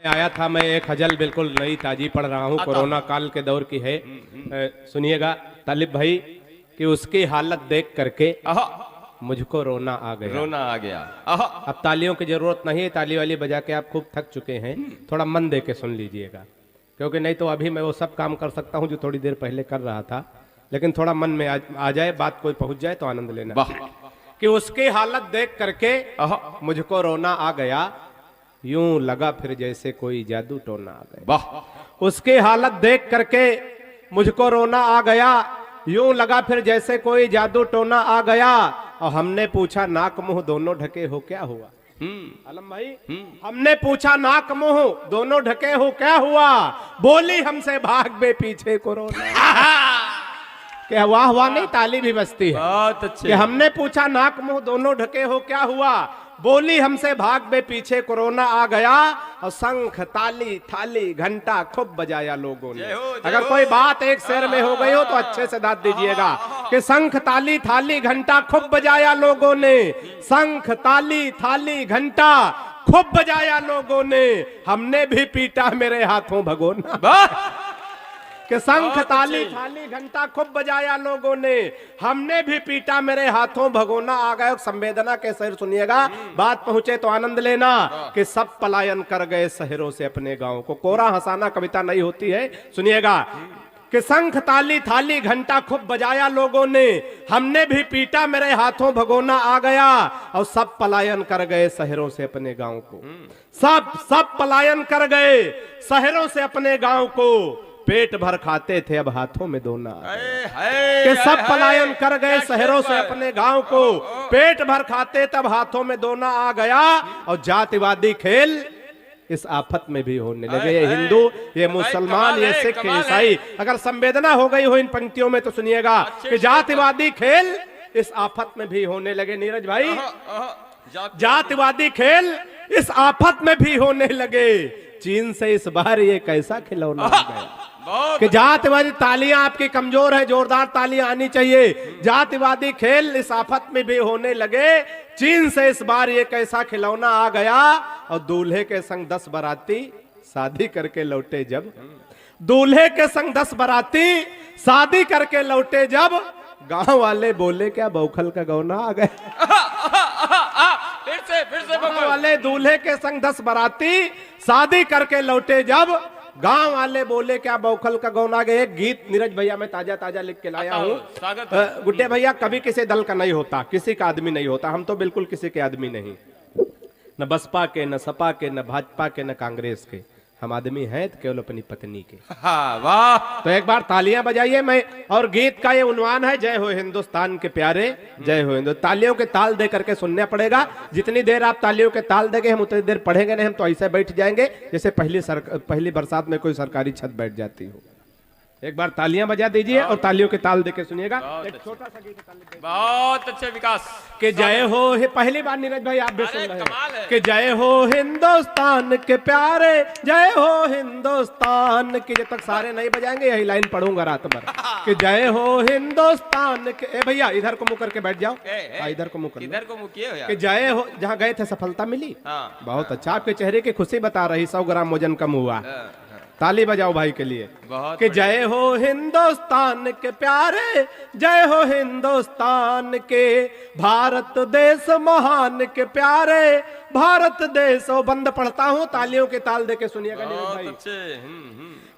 आया था। मैं एक गजल बिल्कुल नई ताजी पढ़ रहा हूँ, कोरोना काल के दौर की है। सुनिएगा तालिब भाई कि उसकी हालत देख करके मुझको रोना आ गया। रोना आ गया। अब तालियों की जरूरत नहीं है, ताली वाली बजा के आप खूब थक चुके हैं, थोड़ा मन दे के सुन लीजिएगा, क्योंकि नहीं तो अभी मैं वो सब काम कर सकता हूँ जो थोड़ी देर पहले कर रहा था, लेकिन थोड़ा मन में आ जाए, बात कोई पहुंच जाए तो आनंद लेना। कि उसकी हालत देख करके मुझको रोना आ गया, यूं लगा फिर जैसे कोई जादू टोना आ गया। वाह। उसकी हालत देख करके मुझको रोना आ गया, यूं लगा फिर जैसे कोई जादू टोना आ गया। और हमने पूछा नाक मुंह दोनों ढके हो क्या हुआ। आलम भाई, हमने पूछा नाक मुंह दोनों ढके हो क्या हुआ, बोली हमसे भाग बे पीछे कोरोना। क्या वाह वाह नहीं, ताली भी बजती है। बहुत अच्छे। कि हमने पूछा नाक मुंह दोनों ढके हो क्या हुआ, बोली हमसे भाग बे पीछे कोरोना आ गया। और शंख ताली थाली घंटा खूब बजाया लोगों ने। अगर कोई बात एक शेर में हो गई हो तो अच्छे से दाद दीजिएगा कि शंख ताली थाली घंटा खूब बजाया लोगों ने। शंख ताली थाली घंटा खूब बजाया लोगों ने, हमने भी पीटा मेरे हाथों भगोना। कि शंख ताली थाली घंटा खूब बजाया लोगों ने, हमने भी पीटा मेरे हाथों भगोना आ गए। संवेदना के शेर सुनिएगा, बात पहुंचे तो आनंद लेना। कि सब पलायन कर गए शहरों से अपने गांव को। कोरा हंसाना कविता नहीं होती है, सुनिएगा। कि शंख ताली थाली घंटा खूब बजाया लोगों ने, हमने भी पीटा मेरे हाथों भगोना आ गया। और सब पलायन कर गए शहरों से अपने गांव को। सब पलायन कर गए शहरों से अपने गांव को, पेट भर खाते थे अब हाथों में दोना। कि सब पलायन कर गए शहरों से अपने गांव को, पेट भर खाते तब हाथों में दोना आ गया। और जातिवादी खेल इस आफत में भी होने लगे। ये हिंदू, ये मुसलमान, ये सिख, ये ईसाई। अगर संवेदना हो गई हो इन पंक्तियों में तो सुनिएगा कि जातिवादी खेल इस आफत में भी होने लगे। नीरज भाई, जातिवादी खेल इस आफत में भी होने लगे। चीन से इस बार ये कैसा खिलौना आ गया। कि जातिवादी, तालियां आपकी कमजोर है, जोरदार तालियां आनी चाहिए। जातिवादी खेल इस आफत में भी होने लगे, चीन से इस बार ये कैसा खिलौना आ गया। और दूल्हे के संग 10 बाराती शादी करके लौटे जब, दूल्हे के संग 10 बाराती शादी करके लौटे जब, गांव वाले बोले क्या बौखल का गौना आ गए। फिर से गांव वाले दूल्हे के संग 10 बाराती शादी करके लौटे जब, गांव वाले बोले क्या बौखल का गौना गए। एक गीत नीरज भैया मैं ताजा लिख के लाया हूँ। गुड्डे भैया कभी किसी दल का नहीं होता, किसी का आदमी नहीं होता, हम तो बिल्कुल किसी के आदमी नहीं, न बसपा के, न सपा के, न भाजपा के, न कांग्रेस के। हम आदमी हैं तो केवल अपनी पत्नी के। वाह। तो एक बार तालियां बजाइए। मैं, और गीत का ये उन्वान है, जय हो हिंदुस्तान के प्यारे, जय हो हिंदुस्तान। तालियों के ताल दे करके सुनना पड़ेगा। जितनी देर आप तालियों के ताल देंगे हम उतनी देर पढ़ेंगे नहीं, हम तो ऐसे बैठ जाएंगे जैसे पहली बरसात में कोई सरकारी छत बैठ जाती हो। एक बार तालियां बजा दीजिए और तालियों के ताल देके सुनिएगा। एक छोटा सा गीत, बहुत अच्छे विकास। कि जय हो, पहली बार नीरज भाई आप भी सुन रहे हैं। कि जय हो हिंदुस्तान के प्यारे, जय हो हिंदुस्तान की। जब तक सारे नहीं बजाएंगे यही लाइन पढ़ूंगा रात भर। कि जय हो हिंदुस्तान के। ए भैया इधर को मुंह करके बैठ जाओ, इधर को मुंह कर, इधर को मुंह किए हो यार। कि जय हो, जहाँ गए थे सफलता मिली। बहुत अच्छा, आपके चेहरे की खुशी बता रही, 100 ग्राम वजन कम हुआ। ताली बजाओ भाई के लिए। कि जय हो हिंदुस्तान के प्यारे, जय हो हिंदुस्तान के, भारत देश महान के प्यारे, भारत देश। ओ बंद पढ़ता हूँ, तालियों के ताल देके सुनिएगा भाई।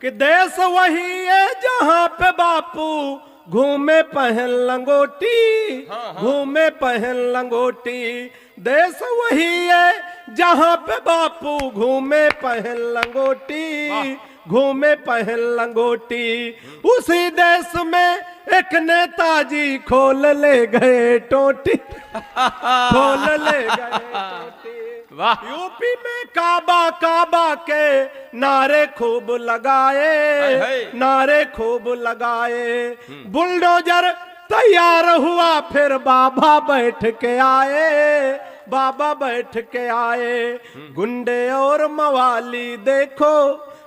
कि देश वही है जहाँ पे बापू घूमे पहन लंगोटी, घूमे पहन लंगोटी। देश वही है जहाँ पे बापू घूमे पहन लंगोटी, घूमे पहन लंगोटी। उसी देश में एक नेताजी खोल ले गए टोटी, खोल ले गए टोटी। यूपी में काबा के नारे खूब लगाए, नारे खूब लगाए। बुलडोजर तैयार हुआ फिर बाबा बैठ के आए, बाबा बैठ के आए। गुंडे और मवाली देखो,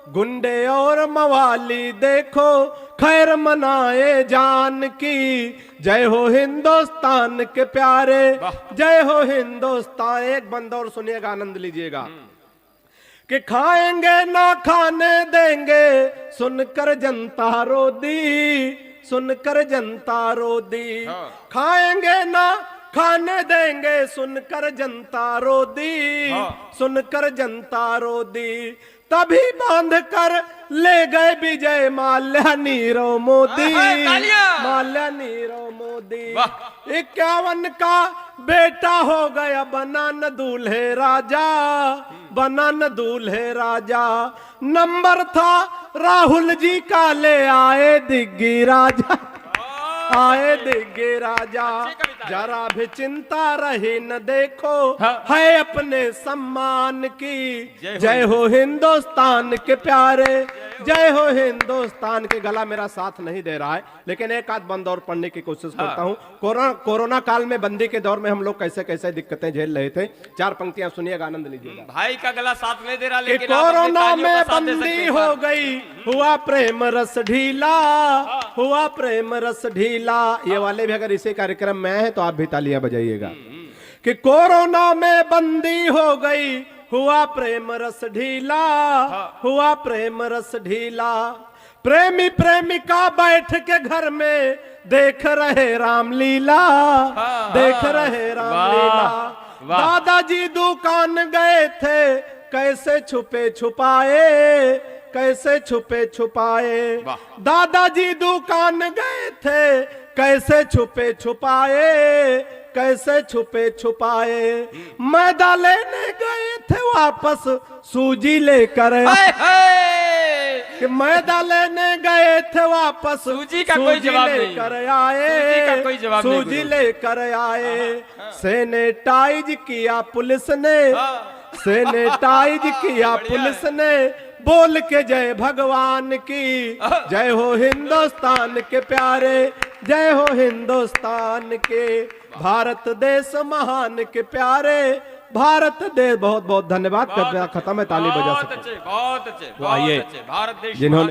गुंडे और मवाली देखो, खैर मनाए जान की। जय हो हिंदुस्तान के प्यारे, जय हो हिंदुस्तान। एक बंद और सुनिएगा, आनंद लीजिएगा। कि खाएंगे ना खाने देंगे, सुनकर जनता रो दी, सुनकर जनता रो दी। खाएंगे ना खाने देंगे, सुनकर जनता रो दी, सुनकर जनता रो दी। तभी बांध कर ले गए विजय माल्या नीरव मोदी, माल्या नीरव मोदी। 51 का बेटा हो गया बना न दूल्हे राजा, बना न दूल्हे राजा। नंबर था राहुल जी का, ले आए दिग्गी राजा, आए दिग्गे राजा। जरा भी चिंता रही न देखो, है अपने सम्मान की। जय हो हिंदुस्तान के प्यारे, जय हो हिंदुस्तान के। गला मेरा साथ नहीं दे रहा है, लेकिन एक आध बंद और पढ़ने की कोशिश करता हूँ। कोरोना काल में, बंदी के दौर में हम लोग कैसे कैसे दिक्कतें झेल रहे थे। 4 पंक्तियां सुनिएगा, आनंद लीजिएगा। भाई का गला साथ नहीं दे रहा, लेकिन कोरोना में बंदी हो गई, हुआ प्रेम रस ढीला, हुआ प्रेम रस ढीला। ये वाले भी अगर इसी कार्यक्रम में है तो आप भी तालियां बजाइएगा। कि कोरोना में बंदी हो गई, हुआ प्रेम रस ढीला, हुआ प्रेम रस ढीला। प्रेमी प्रेमिका बैठ के घर में देख रहे रामलीला, देख रहे रामलीला। दादाजी दुकान गए थे, कैसे छुपे छुपाए, कैसे छुपे छुपाए। दादाजी दुकान गए थे, कैसे छुपे छुपाए, कैसे छुपे छुपाए। मैदा लेने गए थे वापस, सूजी लेकर कि मैदा लेने गए थे वापस, सूजी का कोई जवाब नहीं, लेकर आए, सूजी लेकर आए। सैनिटाइज किया पुलिस ने, सैनिटाइज किया पुलिस ने, बोल के जय भगवान की। जय हो हिंदुस्तान के प्यारे, जय हो हिंदुस्तान के। भारत देश महान के प्यारे, भारत देश। बहुत बहुत धन्यवाद। खत्म है, ताली बजा सकते। बहुत अच्छे, बहुत अच्छे, बहुत अच्छे। भारत देश जिन्होंने